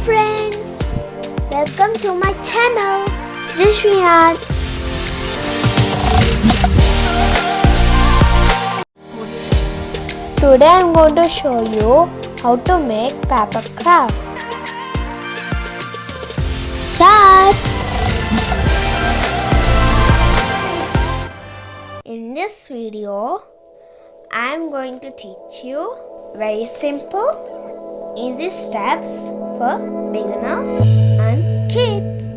friends, welcome to my channel JaswiArts. Today I am going to show you how to make paper crafts. Start! In this video, I am going to teach you very simple, easy steps for beginners and kids.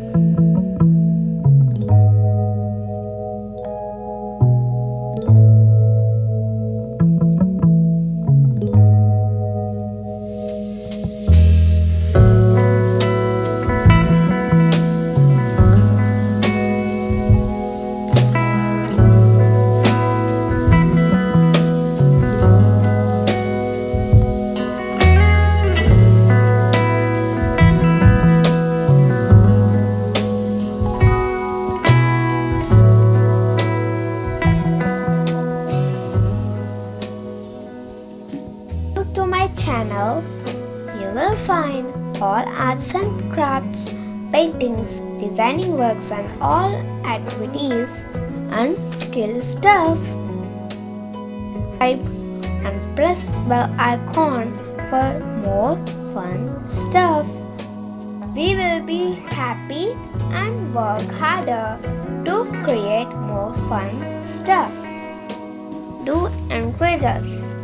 To my channel, you will find all arts and crafts, paintings, designing works and all activities and skill stuff. Subscribe and press bell icon for more fun stuff. We will be happy and work harder to create more fun stuff. Do encourage us.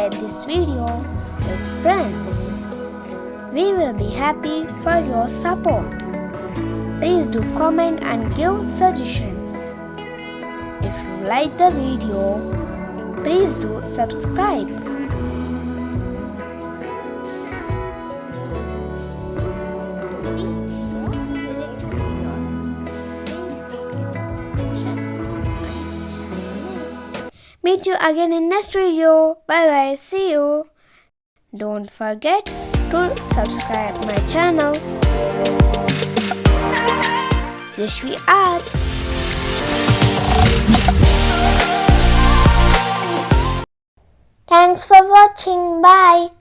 share this video with friends. We will be happy for your support. Please do comment and give suggestions. If you like the video, please do subscribe. To see more related videos, please look in the description and channel list. Meet you again in next video. Bye bye. See you. Don't forget to subscribe my channel. JaswiArts. Thanks for watching. Bye.